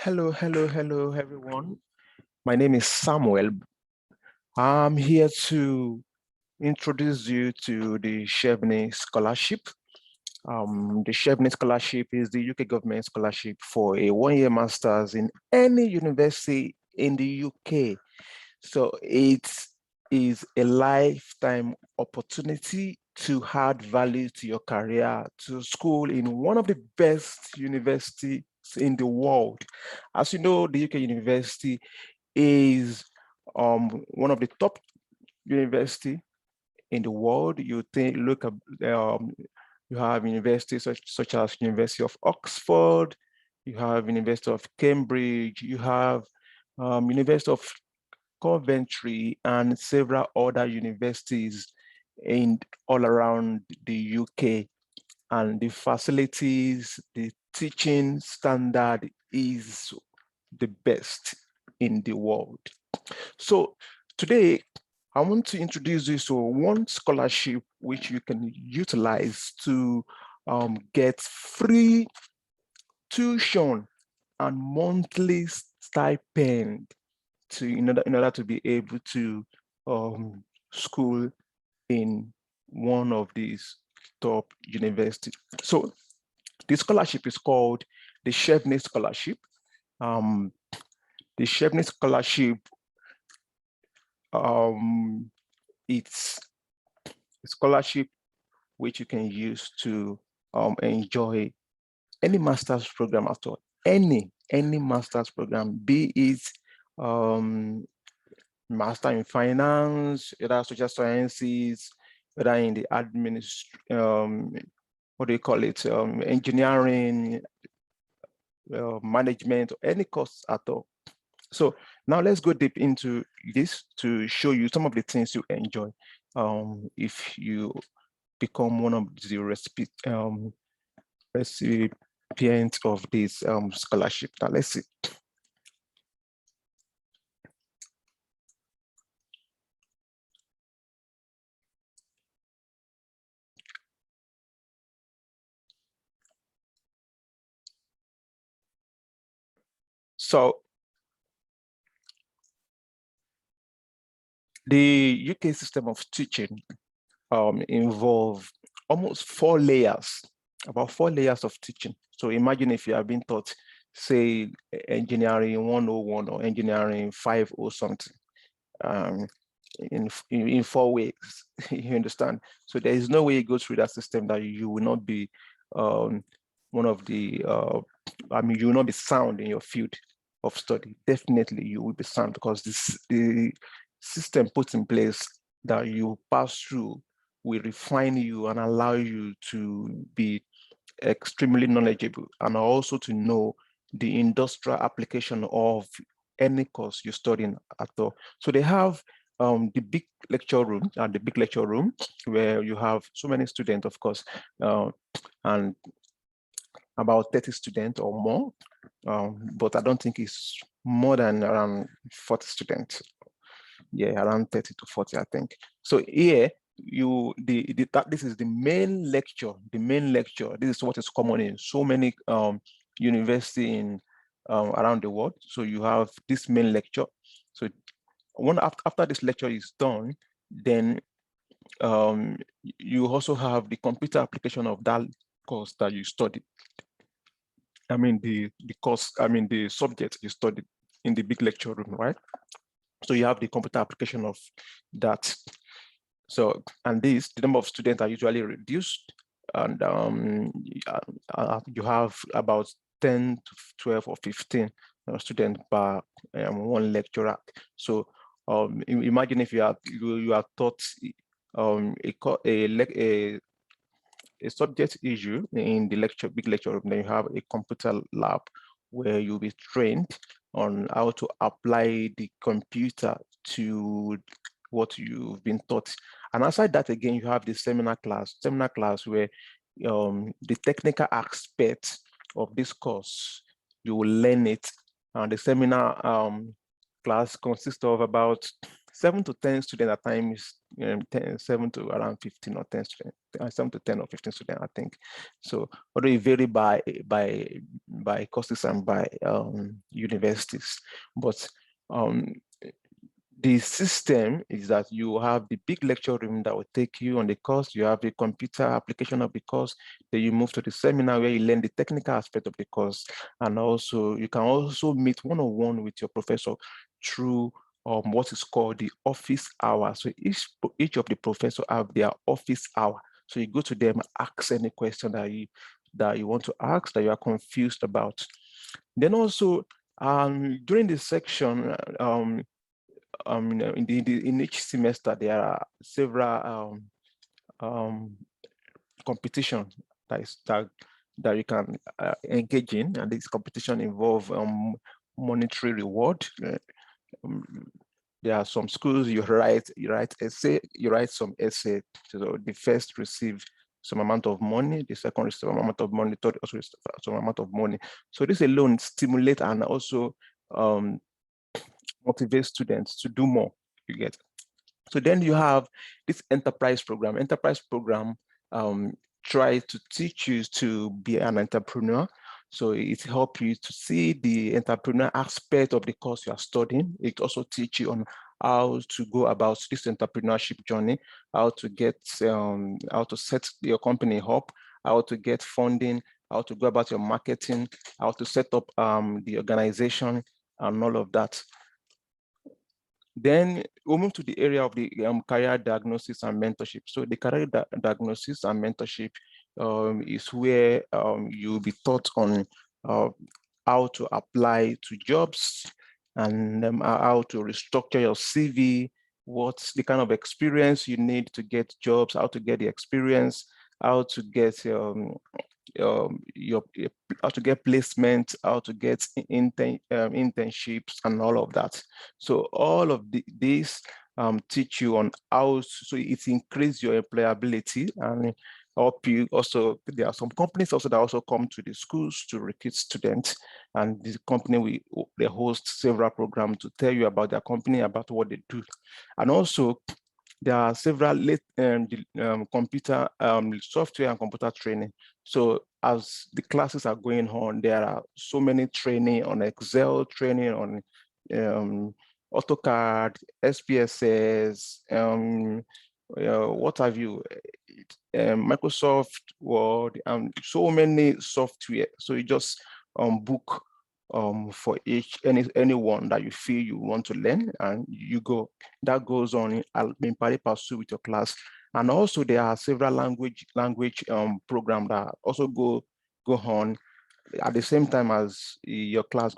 Hello, everyone. My name is Samuel. I'm here to introduce you to the Chevening Scholarship. The Chevening Scholarship is the UK government scholarship for a one-year master's in any university in the UK. So it is a lifetime opportunity to add value to your career, to school in one of the best universities in the world. As you know, the UK university is one of the top university in the world. You think, look at, you have universities such as University of Oxford, you have University of Cambridge, you have University of Coventry, and several other universities in all around the UK. And the facilities, the teaching standard is the best in the world. So today, I want to introduce you to one scholarship which you can utilize to get free tuition and monthly stipend in order to be able to school in one of these top universities. So the scholarship is called the Sharedness Scholarship. The Sharedness Scholarship, it's a scholarship which you can use to enjoy any master's program at all, any master's program, be it master in finance, either social sciences, whether in the what do you call it, engineering, management, or any course at all. So now let's go deep into this to show you some of the things you enjoy if you become one of the recipients of this scholarship. Now let's see. So the UK system of teaching involve almost 4 layers, about 4 layers of teaching. So imagine if you have been taught, say, engineering 101 or engineering 50 something, in 4 ways, you understand? So there is no way you go through that system that you will not be one of the, you will not be sound in your field of study. Definitely you will be sound, because the system put in place that you pass through will refine you and allow you to be extremely knowledgeable, and also to know the industrial application of any course you're studying at all. So they have the big lecture room, and the big lecture room where you have so many students, of course, and about 30 students or more, but I don't think it's more than around 40 students. Yeah, around 30 to 40, I think. So here, this is the main lecture. The main lecture. This is what is common in so many universities in around the world. So you have this main lecture. So after this lecture is done, then you also have the computer application of that course that you studied. I mean the subject you studied in the big lecture room, right? So you have the computer application of that. So, and the number of students are usually reduced, and you have about 10 to 12 or 15 students per one lecturer. So imagine if you are taught a subject issue in the big lecture room, then you have a computer lab where you'll be trained on how to apply the computer to what you've been taught. And outside that, again, you have the seminar class where the technical aspect of this course, you will learn it. And the seminar class consists of about 7 to 10 students at times, 7 to around 15 or 10 students, 7 to 10 or 15 students, I think. So although it vary by by courses and by universities. But the system is that you have the big lecture room that will take you on the course. You have the computer application of the course. Then you move to the seminar where you learn the technical aspect of the course. And also, you can also meet one-on-one with your professor through what is called the office hour. So each of the professors have their office hour. So you go to them, ask any question that you want to ask, that you are confused about. Then also, during this section, in each semester, there are several competitions that you can engage in, and this competition involve monetary reward. There are some schools you write some essay. So the first receive some amount of money, the second receive some amount of money, third also receive some amount of money. So this alone stimulate and also motivate students to do more. You get. So then you have this enterprise program. Enterprise program tries to teach you to be an entrepreneur. So it helps you to see the entrepreneur aspect of the course you are studying. It also teaches you on how to go about this entrepreneurship journey, how to set your company up, how to get funding, how to go about your marketing, how to set up the organization, and all of that. Then we'll move to the area of the career diagnosis and mentorship. So the career diagnosis and mentorship is where you'll be taught on how to apply to jobs and how to restructure your CV, what's the kind of experience you need to get jobs, how to get the experience, how to get how to get placement, how to get internships, and all of that. So all of these teach you on how, so it increases your employability and help you. Also, there are some companies also that also come to the schools to recruit students, and this company they host several programs to tell you about their company, about what they do. And also there are several computer software and computer training. So as the classes are going on, there are so many training on Excel, training on AutoCAD, SPSS, what have you, Microsoft Word, so many software. So you just book for anyone that you feel you want to learn, and you go. That goes on in pari passu with your class. And also there are several language program that also go on at the same time as your class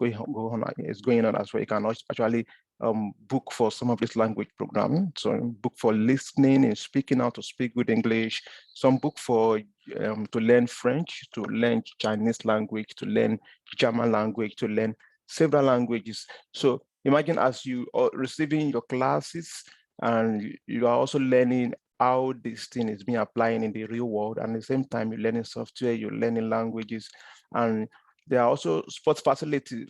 is going on as well. You can actually book for some of this language programming. So book for listening and speaking, how to speak good English. Some book for to learn French, to learn Chinese language, to learn German language, to learn several languages. So imagine as you are receiving your classes and you are also learning how this thing is being applied in the real world. And at the same time, you're learning software, you're learning languages, and there are also sports facilities,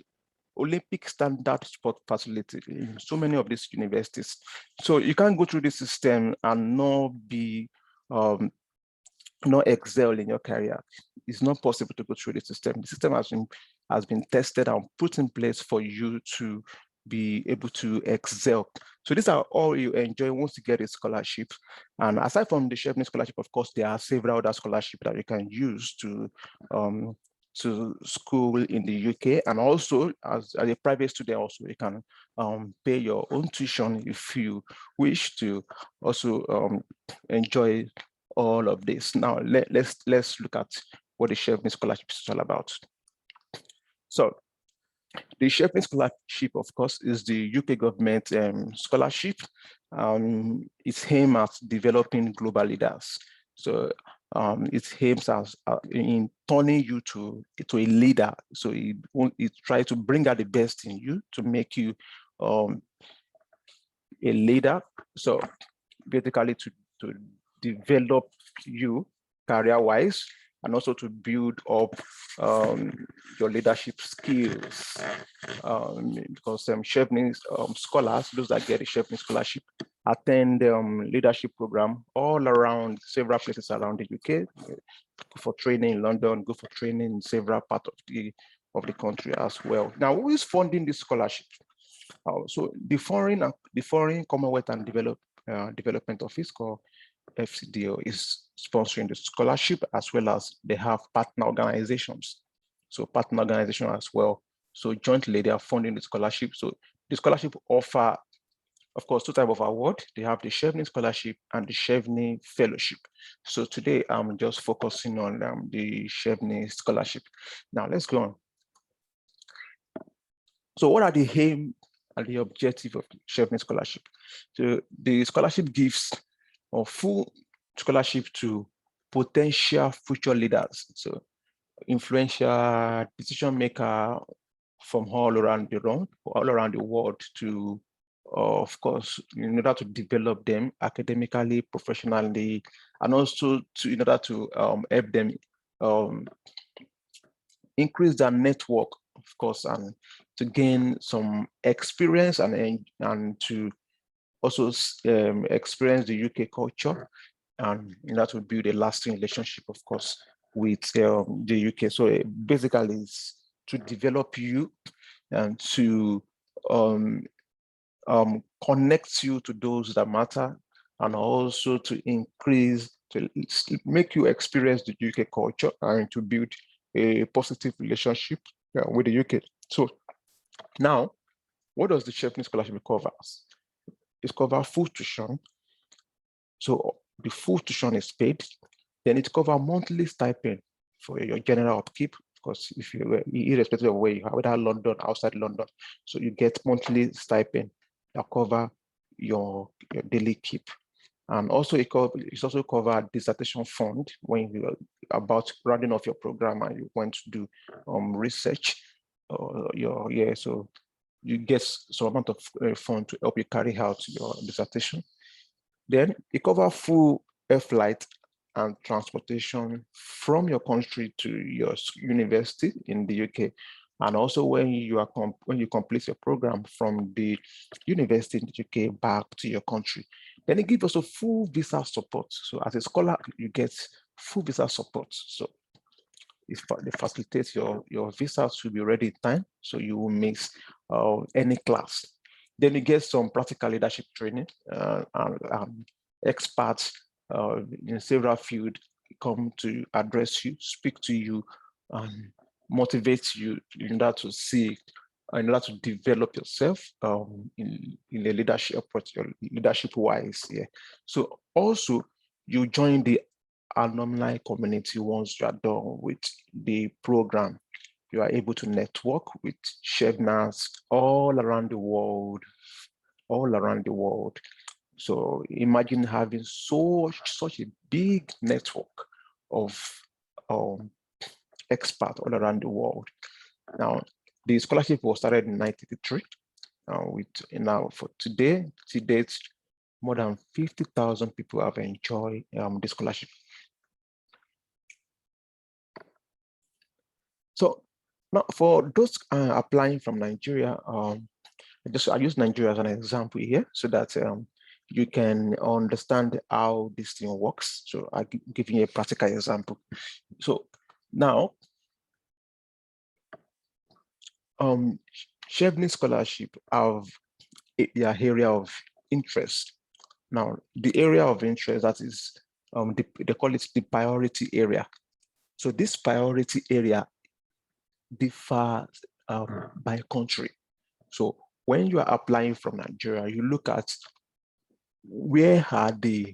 Olympic standard sport facility in so many of these universities. So you can't go through this system and not be, not excel in your career. It's not possible to go through the system. The system has been tested and put in place for you to be able to excel. So these are all you enjoy once you get a scholarship. And aside from the Chevening Scholarship, of course, there are several other scholarships that you can use to school in the UK. And also as a private student, also you can pay your own tuition if you wish to also enjoy all of this. Now let's look at what the Chevening Scholarship is all about. So the Sharedness Scholarship, of course, is the UK government scholarship. It's aimed at developing global leaders. So it aims at in turning you to a leader. So it tries to bring out the best in you to make you a leader. So basically to develop you career-wise, and also to build up your leadership skills. Because Chevening scholars, those that get a Chevening scholarship, attend leadership program all around several places around the UK. Go for training in London, go for training in several parts of the country as well. Now, who is funding this scholarship? So the Foreign Commonwealth and Development Office, called FCDO, is sponsoring the scholarship, as well as they have partner organizations. So partner organization as well. So jointly they are funding the scholarship. So the scholarship offer, of course, two types of award. They have the Chevening Scholarship and the Chevening Fellowship. So today I'm just focusing on the Chevening Scholarship. Now let's go on. So what are the aim and the objective of the Chevening Scholarship? So the scholarship gives a full scholarship to potential future leaders. So influential decision maker from all around the world to, of course, in order to develop them academically, professionally, and also in order to help them increase their network, of course, and to gain some experience and to also experience the UK culture, and that will build a lasting relationship, of course, with the UK. So basically, it's to develop you and to connect you to those that matter, and also to make you experience the UK culture and to build a positive relationship with the UK. So now, what does the Chevening Scholarship cover? It covers full tuition. So the full tuition is paid. Then it covers monthly stipend for your general upkeep. Of course, if you, irrespective of where you are, whether London, outside London, so you get monthly stipend that cover your daily keep. And also it's also cover dissertation fund when you're about rounding off your program and you want to do research. So you get some amount of fund to help you carry out your dissertation. Then it covers full air flight and transportation from your country to your university in the UK. And also when you complete your program from the university in the UK back to your country. Then it gives also full visa support. So as a scholar, you get full visa support. So they facilitate your visa to be ready in time, so you will miss any class. Then you get some practical leadership training, and experts in several fields come to address you, speak to you, and motivate you in order to see, in order to develop yourself in the leadership approach, leadership-wise. Yeah. So also you join the alumni community. Once you are done with the program, you are able to network with Cheveners all around the world, So imagine having such a big network of experts all around the world. Now, the scholarship was started in 1983. For today, to date, more than 50,000 people have enjoyed the scholarship. So now for those applying from Nigeria, I use Nigeria as an example here so that you can understand how this thing works. So I'll give you a practical example. So now, Chevening Scholarship have their area of interest. Now, the area of interest, that is, they call it the priority area. So this priority area differs by country. So when you are applying from Nigeria, you look at where are the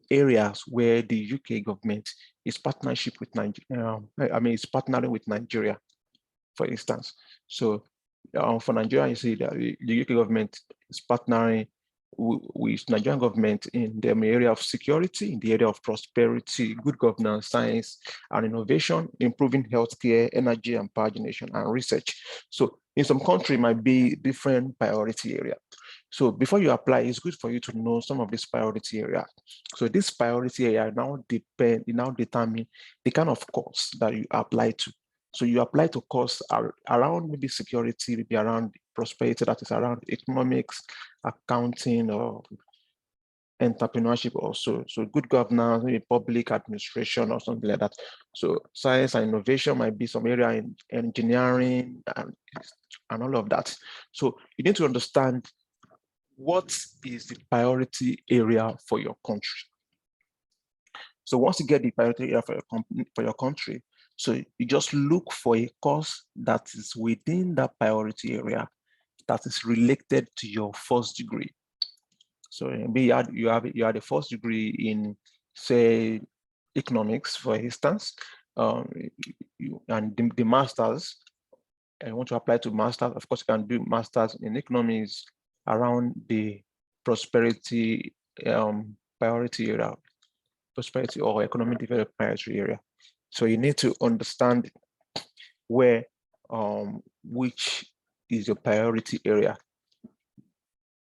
areas where the UK government is partnership with Nigeria. It's partnering with Nigeria, for instance. So for Nigeria, you see that the UK government is partnering with Nigerian government in the area of security, in the area of prosperity, good governance, science and innovation, improving healthcare, energy and power generation, and research. So in some country might be different priority area. So before you apply, it's good for you to know some of this priority area. So this priority area now determine the kind of course that you apply to. So you apply to course around maybe security, maybe around prosperity, that is around economics, accounting, or entrepreneurship also. So good governance, maybe public administration or something like that. So science and innovation might be some area in engineering and all of that. So you need to understand what is the priority area for your country. So once you get the priority area for your country, so you just look for a course that is within that priority area that is related to your first degree. So maybe you had a first degree in, say, economics, for instance, and the masters, and you want to apply to masters. Of course, you can do masters in economics around the prosperity priority area, prosperity or economic development priority area. So you need to understand where, which is your priority area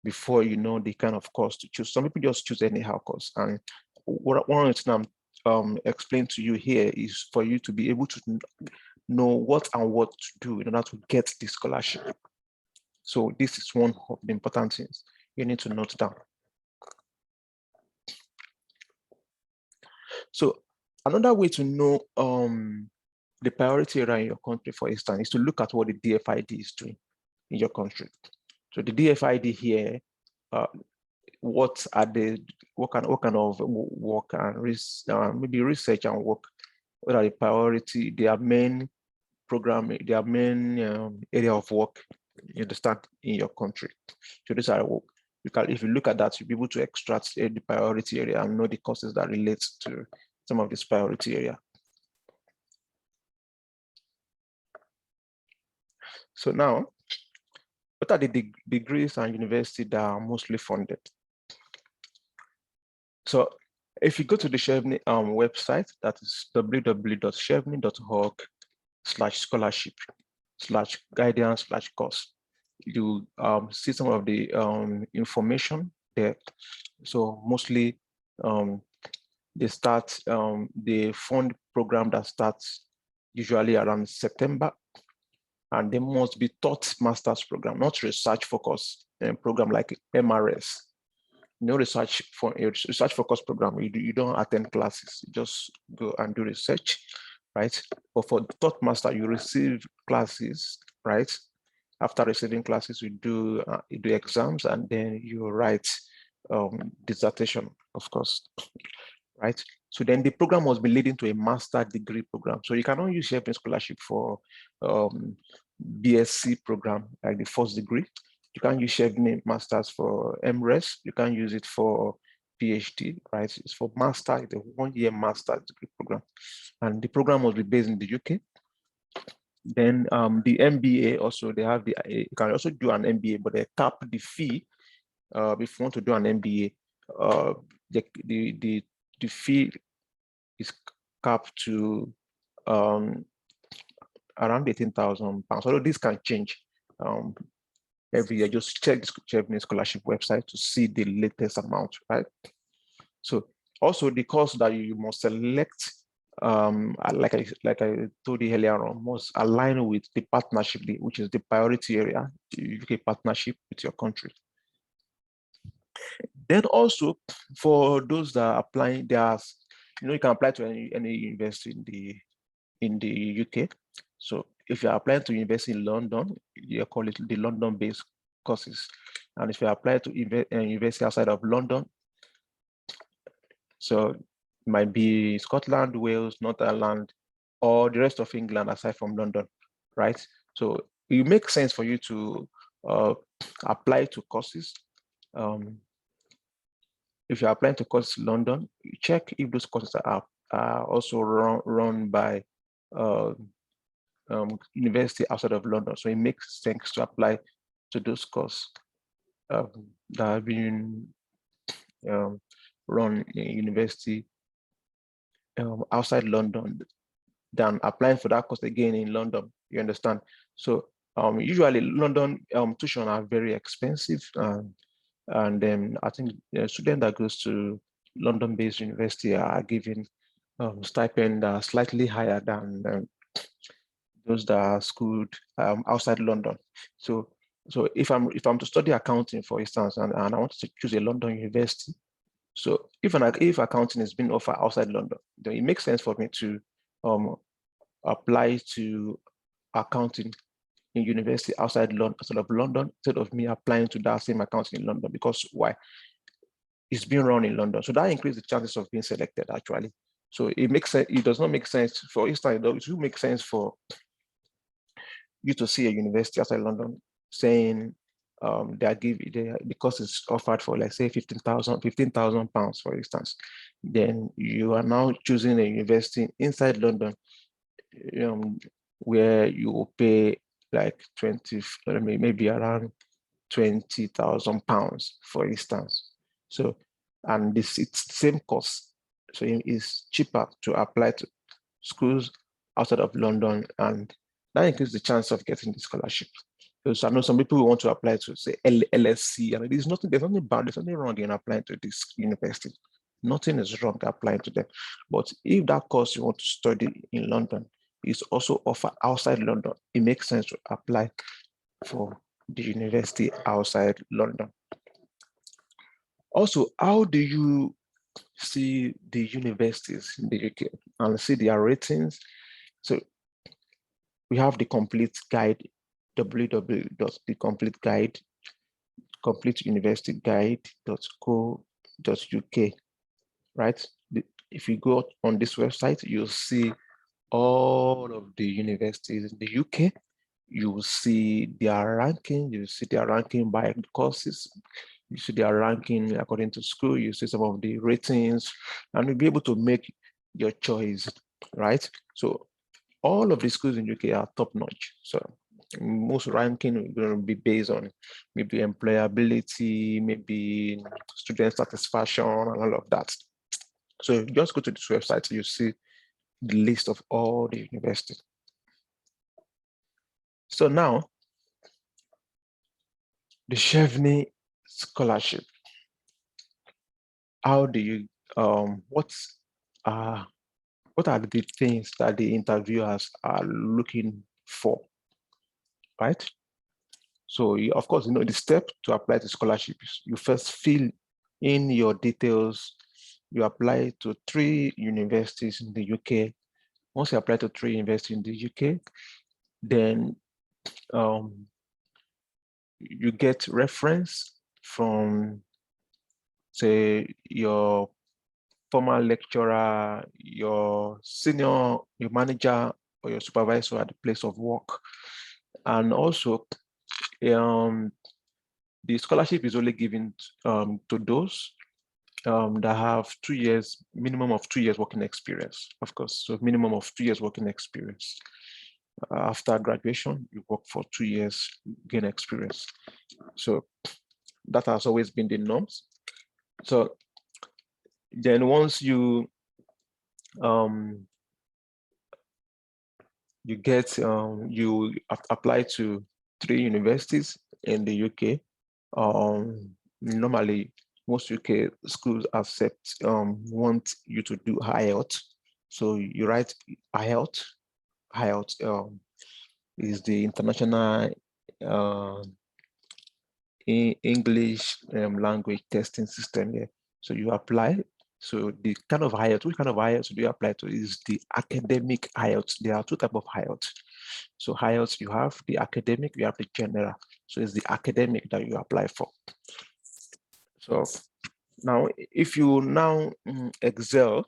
before you know the kind of course to choose. Some people just choose anyhow course. And what one of the things I'm explain to you here is for you to be able to know what and what to do in order to get the scholarship. So this is one of the important things you need to note down. So another way to know the priority area in your country, for instance, is to look at what the DFID is doing in your country. So the DFID here, what kind of work and maybe research and work, what are the priority, their main program, their main area of work, you understand, in your country. So these are work. If you look at that, you'll be able to extract the priority area and know the courses that relate to some of this priority area. So now, what are the degrees and universities that are mostly funded? So if you go to the Chevening website, that is www.chevening.org/scholarship/guidance/course, you see some of the information there. So mostly they start, the fund program that starts usually around September, and they must be taught master's program, not research focus program like MRS. No research for a research focus program, you don't attend classes, you just go and do research, right? But for taught master, you receive classes, right? After receiving classes, you do exams, and then you write dissertation, of course, right? So then the program must be leading to a master degree program. So you cannot use Chevening Scholarship for BSc program, like the first degree. You can't use Chevening Masters for MRes. You can't use it for PhD, right? It's for master, it's a 1-year master degree program. And the program must be based in the UK. Then the MBA also, they have you can also do an MBA, but they cap the fee. If you want to do an MBA, the fee is capped to around £18,000. Although this can change every year. Just check the Chevening Scholarship website to see the latest amount, right? So also the course that you must select, like I told you earlier on, must align with the partnership, which is the priority area, the UK partnership with your country. Then also for those that are applying, you can apply to any university in the UK. So if you're applying to university in London, you call it the London-based courses. And if you apply to university outside of London, so it might be Scotland, Wales, Northern Ireland, or the rest of England aside from London, right? So it makes sense for you to apply to courses. If you're applying to courses in London, you check if those courses are also run by university outside of London. So it makes sense to apply to those courses that have been run in university outside London than applying for that course again in London, you understand? So usually London tuition are very expensive, and then I think the student that goes to London-based university are given stipend slightly higher than those that are schooled outside London. So if I'm to study accounting, for instance, and I want to choose a London university, So if accounting is being offered outside London, then it makes sense for me to apply to accounting in university outside London, instead of me applying to that same accounting in London. Because why? It's being run in London. So that increases the chances of being selected, actually. So it makes sense. It does not make sense, for instance, it will make sense for you to see a university outside London saying because it's offered for, like, say, 15,000 pounds, for instance. Then you are now choosing a university inside London, where you will pay like maybe around 20,000 pounds, for instance. So, and it's the same cost. So it's cheaper to apply to schools outside of London, and that increases the chance of getting the scholarship. Because I know some people who want to apply to, say, LSC, and there's nothing bad, there's nothing wrong in applying to this university. Nothing is wrong applying to them. But if that course you want to study in London is also offered outside London, it makes sense to apply for the university outside London. Also, how do you see the universities in the UK and see their ratings? So we have the complete guide, completeuniversityguide.co.uk, right? If you go on this website, you'll see all of the universities in the UK. You will see their ranking. You see their ranking by courses. You see their ranking according to school. You see some of the ratings, and you'll be able to make your choice, right? So all of the schools in UK are top notch. So most ranking is going to be based on maybe employability, maybe student satisfaction, and all of that. So just go to this website, you see the list of all the universities. So now, the Chevening Scholarship. How do you, what are the things that the interviewers are looking for, right? So of course, the step to apply to scholarship is you first fill in your details. You apply to 3 universities in the UK. Once you apply to 3 universities in the UK, then you get reference from, say, your former lecturer, your manager, or your supervisor at the place of work. And also, the scholarship is only given to those that have minimum of 2 years working experience, of course. So minimum of 2 years working experience. After graduation, you work for 2 years, gain experience. So that has always been the norms. So then once you you apply to 3 universities in the UK. Normally, most UK schools want you to do IELTS. So you write IELTS. IELTS is the international English language testing system here. So you apply. So the kind of IELTS, which kind of IELTS do you apply to is the academic IELTS. There are 2 types of IELTS. So IELTS, you have the academic, you have the general. So it's the academic that you apply for. So now, if you now excel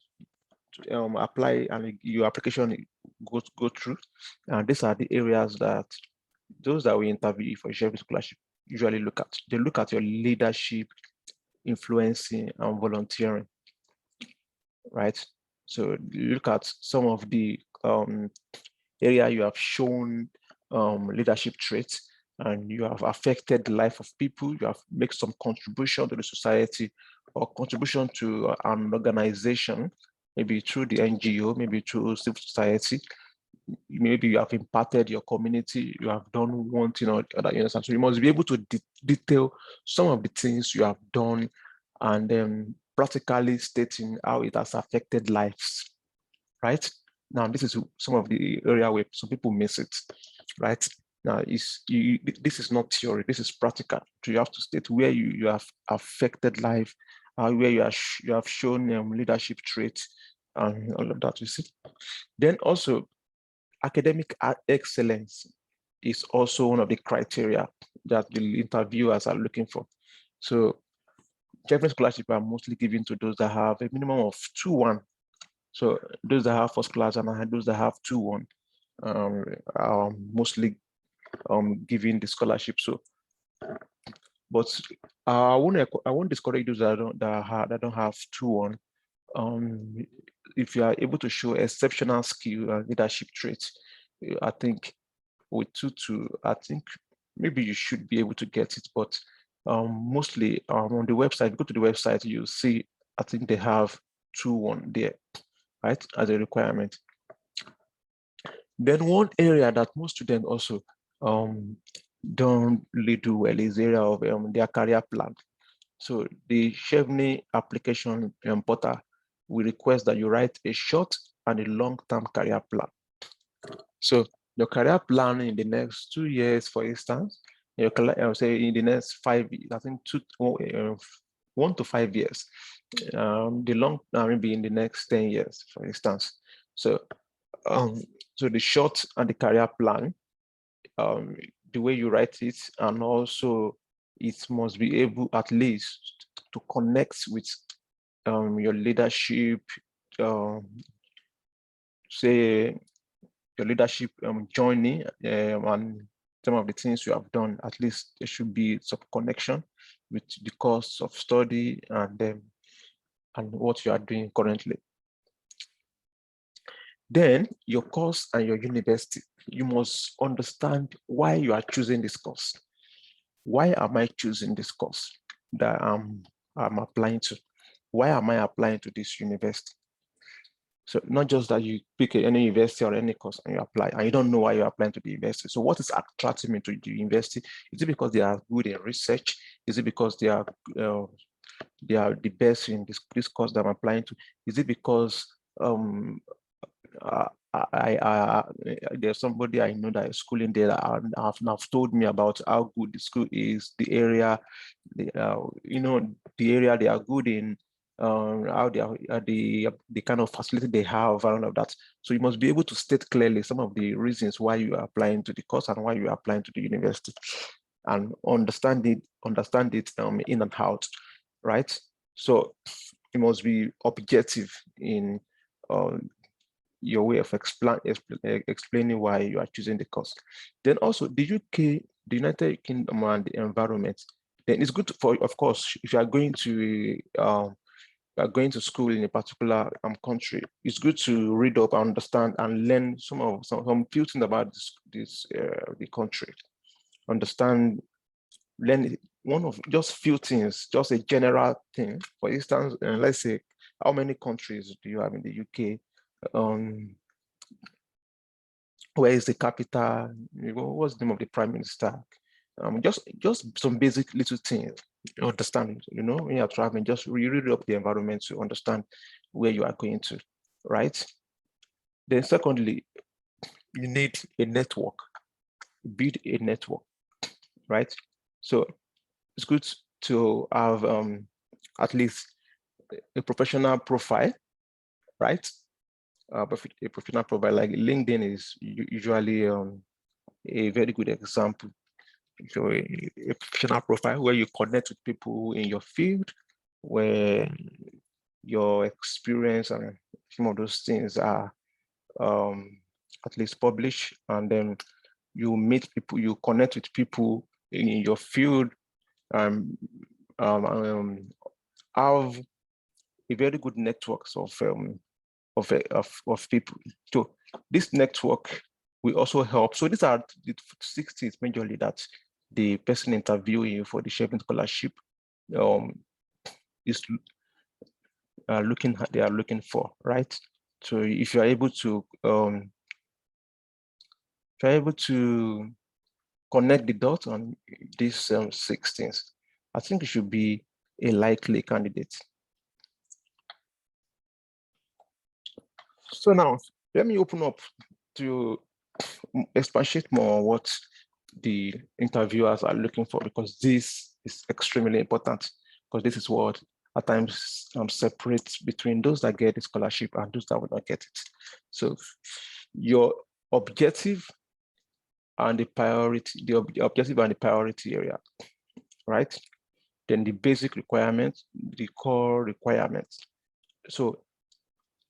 to apply and your application go through, and these are the areas that those that we interview for Chevening Scholarship usually look at. They look at your leadership, influencing, and volunteering, right? So look at some of the area you have shown leadership traits, and you have affected the life of people. You have made some contribution to the society or contribution to an organization, maybe through the NGO, maybe through civil society. Maybe you have impacted your community, you have done one thing or other, you understand? So you must be able to detail some of the things you have done, and then practically stating how it has affected lives, right? Now, this is some of the area where some people miss it, right? Now, this is not theory, this is practical. So you have to state where you have affected life where you have shown leadership traits and all of that, you see. Then also, academic excellence is also one of the criteria that the interviewers are looking for. So Chevening Scholarship are mostly given to those that have a minimum of 2-1. So those that have first class and those that have 2-1 are mostly given the scholarship. So, but I won't discourage those that don't have 2-1. If you are able to show exceptional skill and leadership traits, I think with 2-2, I think maybe you should be able to get it. But mostly on the website, go to the website, you'll see, I think they have 2-1 there, right, as a requirement. Then one area that most students also don't really do well is the area of their career plan. So the Chevening application portal will request that you write a short and a long-term career plan. So your career plan in the next 2 years, for instance, say in the next 5, I think 1 to 5 years. The long maybe in the next 10 years, for instance. So so the short and the career plan, the way you write it, and also it must be able at least to connect with your leadership, say your leadership journey, and some of the things you have done. At least there should be some connection with the course of study and what you are doing currently. Then your course and your university, you must understand why you are choosing this course. Why am I choosing this course that I'm applying to? Why am I applying to this university? So not just that you pick any university or any course and you apply, and you don't know why you're applying to the university. So what is attracting me to the university? Is it because they are good in research? Is it because they are the best in this course that I'm applying to? Is it because there's somebody I know that is schooling there and have told me about how good the school is, the area, the area they are good in, how they are, the kind of facility they have, and all of that. So you must be able to state clearly some of the reasons why you are applying to the course and why you are applying to the university, and understand it in and out, right? So you must be objective in your way of explaining why you are choosing the course. Then also the UK, the United Kingdom, and the environment. Then it's good for, of course, if you are going to school in a particular country, it's good to read up, understand, and learn some few things about the country. Understand, learn one of just few things, just a general thing. For instance, let's say, how many countries do you have in the UK? Where is the capital? What's the name of the prime minister? Just some basic little things, understand, when you're traveling, just read up the environment to understand where you are going to, right? Then secondly, you need a network, build a network, right? So it's good to have at least a professional profile, right? A professional profile like LinkedIn is usually a very good example. So a professional profile where you connect with people in your field, where your experience and some of those things are at least published, and then you meet people, you connect with people in your field, have a very good networks of people. So this network will also help. So these are the 6 things majorly that the person interviewing you for the Chevening Scholarship is they are looking for, right? So if you are able to connect the dots on these 6 things, I think you should be a likely candidate. So now let me open up to expatiate more on what the interviewers are looking for, because this is extremely important, because this is what at times separate between those that get the scholarship and those that will not get it. So your objective and the priority, the objective and the priority area, right? Then the basic requirements, the core requirements. So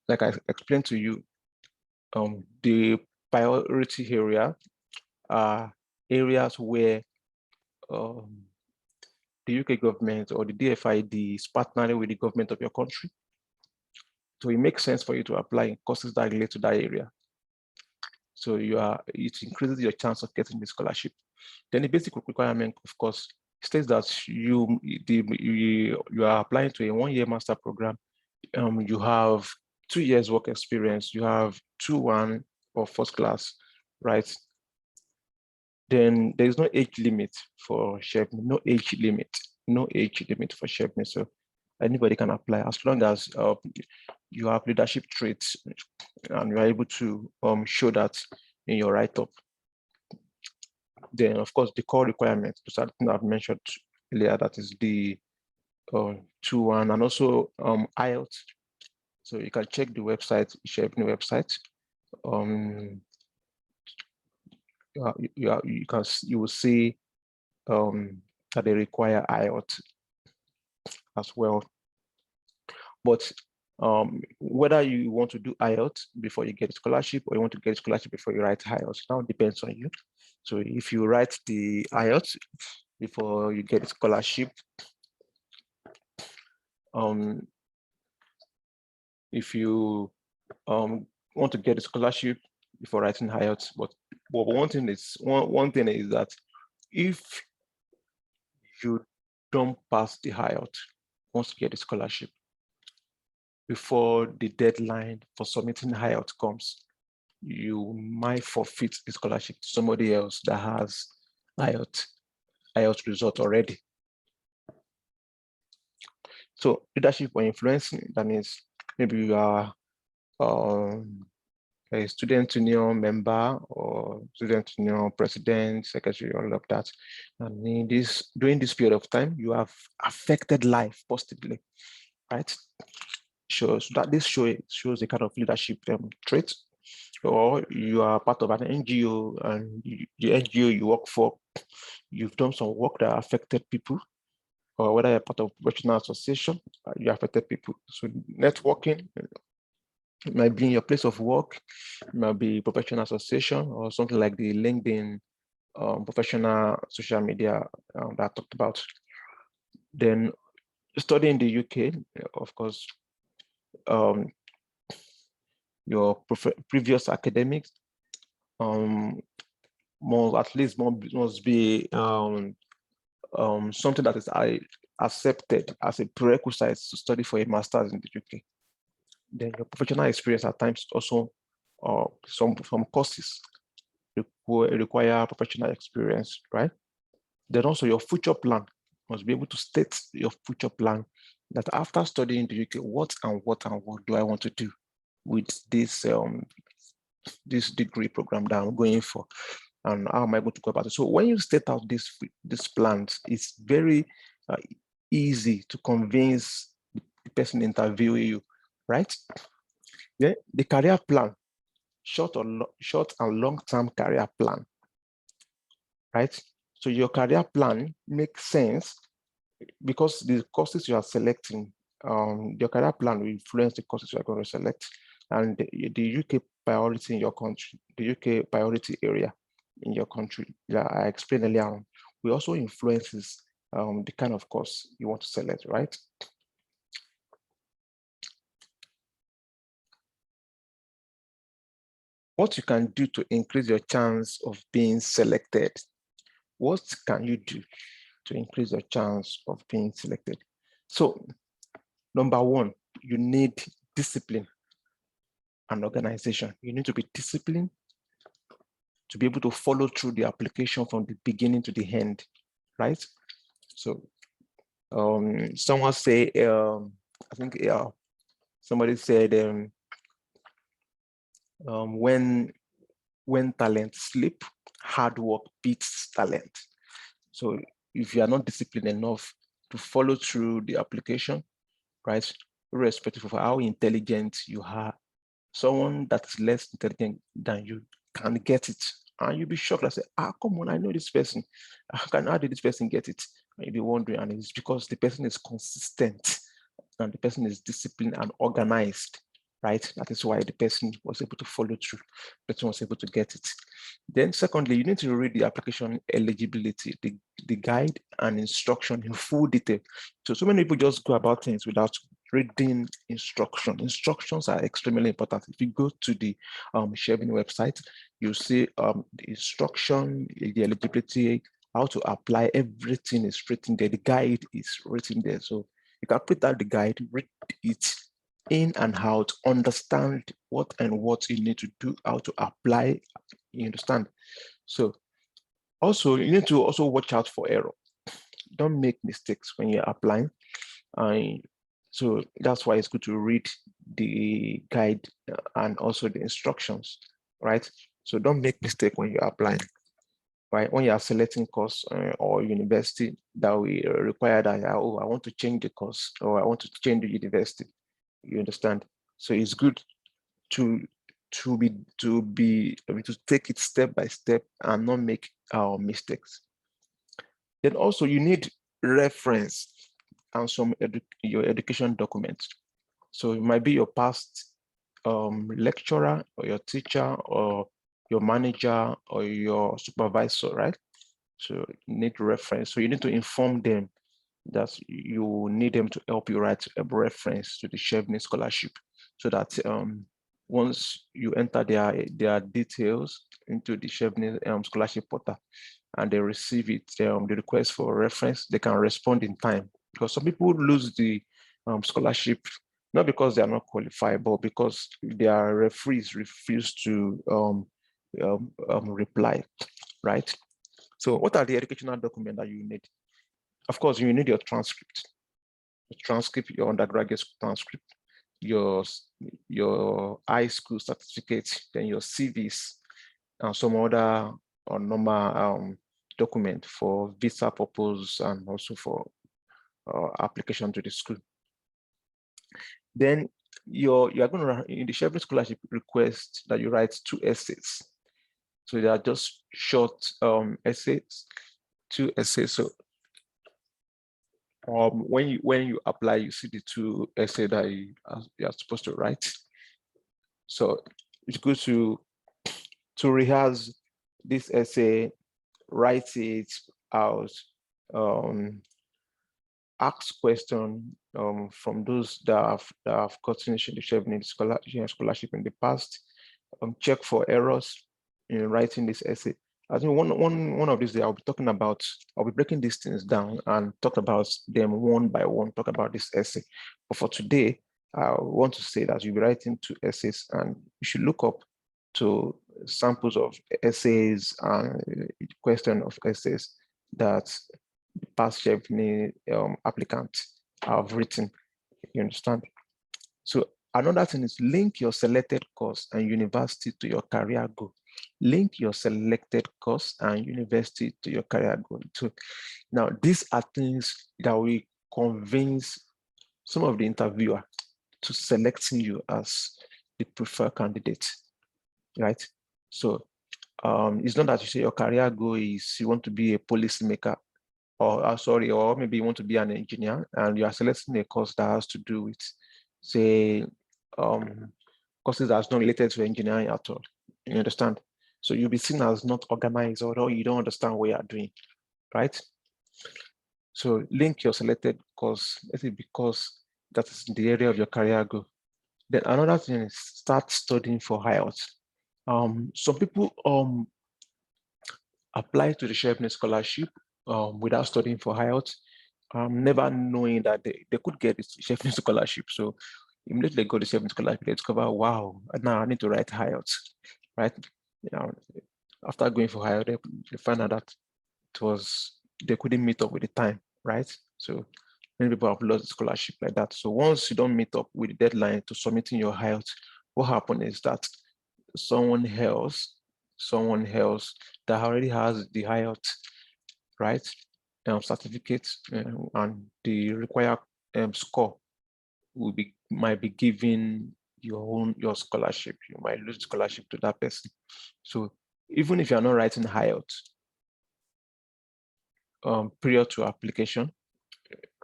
like I explained to you, the priority area are areas where the UK government or the DFID is partnering with the government of your country. So it makes sense for you to apply in courses that relate to that area. So it increases your chance of getting the scholarship. Then the basic requirement, of course, states that you are applying to a 1-year master program. You have 2 years work experience. You have 2-1 or first class, right? Then there is no age limit for Chevening, no age limit for Chevening. So anybody can apply as long as you have leadership traits and you're able to show that in your write-up. Then, of course, the core requirements, something I've mentioned earlier, that is the 2-1 and also IELTS. So you can check the website, Chevening website. You will see that they require IELTS as well. But whether you want to do IELTS before you get a scholarship or you want to get a scholarship before you write IELTS, now depends on you. So if you write the IELTS before you get a scholarship, if you want to get a scholarship before writing IELTS, but one thing is that if you don't pass the IELTS once you get a scholarship before the deadline for submitting IELTS comes, you might forfeit the scholarship to somebody else that has IELTS result already. So leadership or influencing, that means maybe you are a student union member or student union president, secretary, all of that. And during this period of time, you have affected life positively, right? So that this shows the kind of leadership trait. Or you are part of an NGO and the NGO you work for, you've done some work that affected people, or whether you're part of a professional association, you affected people. So networking, it might be in your place of work, it might be professional association or something like the LinkedIn professional social media that I talked about. Then studying in the UK, of course, your previous academics must be something that is accepted as a prerequisite to study for a master's in the UK. Then your professional experience at times also, some courses require professional experience, right? Then also your future plan must be able to state your future plan, that after studying in the UK, what do I want to do with this this degree program that I'm going for, and how am I going to go about it? So when you state out this plans, it's very easy to convince the person interviewing you, right? Yeah, the career plan, short and long-term career plan, right? So your career plan makes sense because the courses you are selecting, your career plan will influence the courses you are going to select, and the UK priority in your country, the UK priority area in your country that I explained earlier on, will also influences the kind of course you want to select, right? What you can do to increase your chance of being selected. What can you do to increase your chance of being selected? So, number one, you need discipline and organization. You need to be disciplined to be able to follow through the application from the beginning to the end, right? So, someone say, I think somebody said, when talent sleep, hard work beats talent. So if you are not disciplined enough to follow through the application, right? Irrespective of how intelligent you are, someone that is less intelligent than you can get it. And you'll be shocked. I say, come on, I know this person. How did this person get it? And you'll be wondering, and it's because the person is consistent and the person is disciplined and organized, right? That is why the person was able to follow through. The person was able to get it. Then secondly, you need to read the application eligibility, the guide and instruction in full detail. So many people just go about things without reading instruction. Instructions are extremely important. If you go to the Chevening website, you see the instruction, the eligibility, how to apply, everything is written there. The guide is written there. So you can put out the guide, read it in and out, understand what you need to do, how to apply, you understand? So also, you need to also watch out for error. Don't make mistakes when you're applying. So that's why it's good to read the guide and also the instructions, right? So don't make mistake when you're applying, right? When you are selecting course or university that we require that, oh, I want to change the course or I want to change the university, you understand? So it's good to take it step by step and not make mistakes. Then also you need reference and some your education documents. So it might be your past lecturer or your teacher or your manager or your supervisor, right? So you need reference. So you need to inform them that you need them to help you write a reference to the Chevening Scholarship, so that once you enter their details into the Chevening Scholarship portal and they receive it, the request for reference, they can respond in time. Because some people lose the scholarship, not because they are not qualified, but because their referees refuse to reply, right? So what are the educational documents that you need? Of course, you need your transcript, your undergraduate transcript, your high school certificate, then your CVs, and some other or normal document for visa purpose and also for application to the school. Then you are going to, in the Chevening Scholarship, request that you write 2 essays. So they are just short essays, 2 essays. So when you apply, you see the 2 essays that you are supposed to write. So it's good to rehearse this essay, write it out, ask questions from those that have gotten the Chevening Scholarship in the past, check for errors in writing this essay. I think one of these days I'll be breaking these things down and talk about them one by one, talk about this essay. But for today, I want to say that you'll be writing 2 essays and you should look up to samples of essays and question of essays that past Chevening applicants have written, you understand? So another thing is link your selected course and university to your career goal. Link your selected course and university to your career goal. So now these are things that will convince some of the interviewer to selecting you as the preferred candidate, right? So it's not that you say your career goal is you want to be a policymaker, or maybe you want to be an engineer and you are selecting a course that has to do with, say, courses that's not related to engineering at all. You understand? So you'll be seen as not organized, or you don't understand what you are doing, right? So link your selected course, let's say, because that is the area of your career goal. Then another thing is start studying for IELTS. Some people apply to the Sharedness Scholarship without studying for IELTS, never knowing that they could get this Sharedness Scholarship. So immediately they go to Sharedness Scholarship, they discover, wow, now I need to write IELTS, right? You know, after going for IELTS, they find out that they couldn't meet up with the time, right? So many people have lost the scholarship like that. So once you don't meet up with the deadline to submitting your IELTS, what happens is that someone else that already has the IELTS, right, certificate and the required score might be giving your scholarship. You might lose scholarship to that person. So even if you're not writing IELTS prior to application,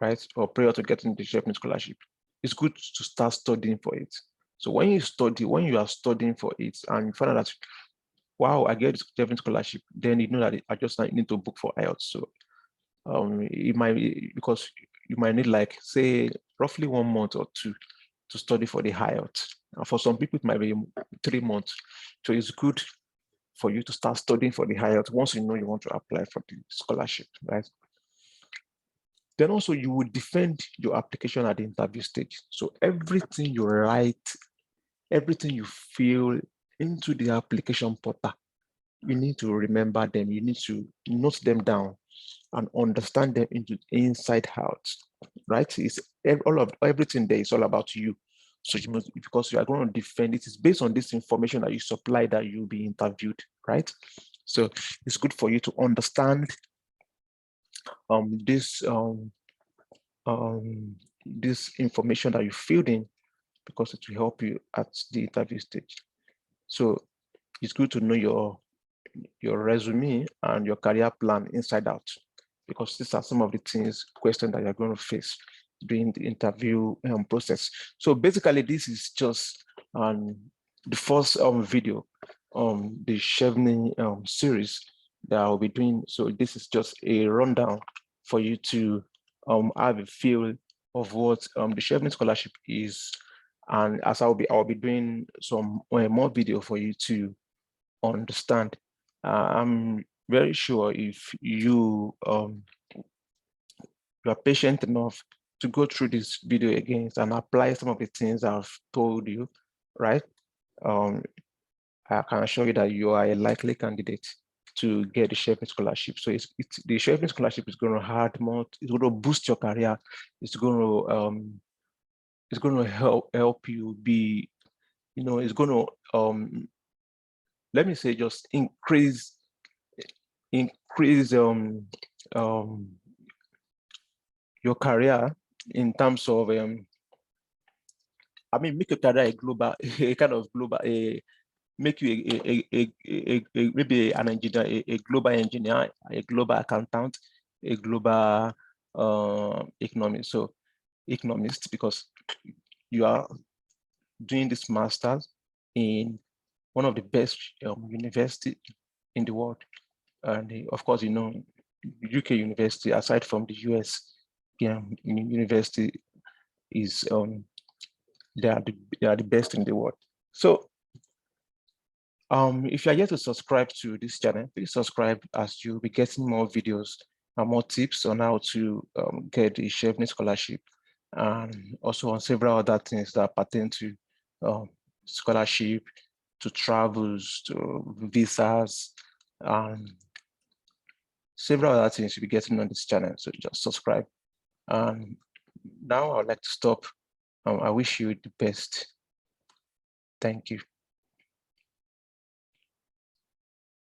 right, or prior to getting the Chevening Scholarship, it's good to start studying for it. So when you are studying for it and you find out that, wow, I get this Chevening Scholarship, then you know that I just need to book for IELTS. So it might be because you might need, like, say, roughly 1 month or 2 to study for the IELTS. And for some people, it might be 3 months. So it's good for you to start studying for the IELTS once you know you want to apply for the scholarship, right? Then also you would defend your application at the interview stage. So everything you write, everything you fill into the application portal, you need to remember them. You need to note them down and understand them inside out, right? It's everything there is all about you. So you must, because you are going to defend it, is based on this information that you supply that you'll be interviewed, right? So it's good for you to understand this information that you filled in, because it will help you at the interview stage. So it's good to know your resume and your career plan inside out, because these are some of the questions that you're going to face during the interview process. So basically, this is just the first video, the Chevening series that I'll be doing. So this is just a rundown for you to have a feel of what the Chevening Scholarship is. And as I'll be doing some more video for you to understand. I'm very sure if you are patient enough to go through this video again and apply some of the things I've told you, right? I can assure you that you are a likely candidate to get the Chevening Scholarship. So the Chevening Scholarship is going to add more. It's going to boost your career. It's going to help you be, it's going to let me say, just increase your career in terms of make your career a global, a kind of global, make you maybe an engineer, a global engineer, a global accountant, a global economist, because you are doing this master's in one of the best university in the world. And of course, UK university, aside from the US university, is they are the best in the world. So if you are yet to subscribe to this channel, please subscribe, as you'll be getting more videos and more tips on how to get the Chevening Scholarship, and also on several other things that pertain to scholarship, to travels, to visas, and several other things you'll be getting on this channel. So just subscribe. And now I'd like to stop. I wish you the best. Thank you.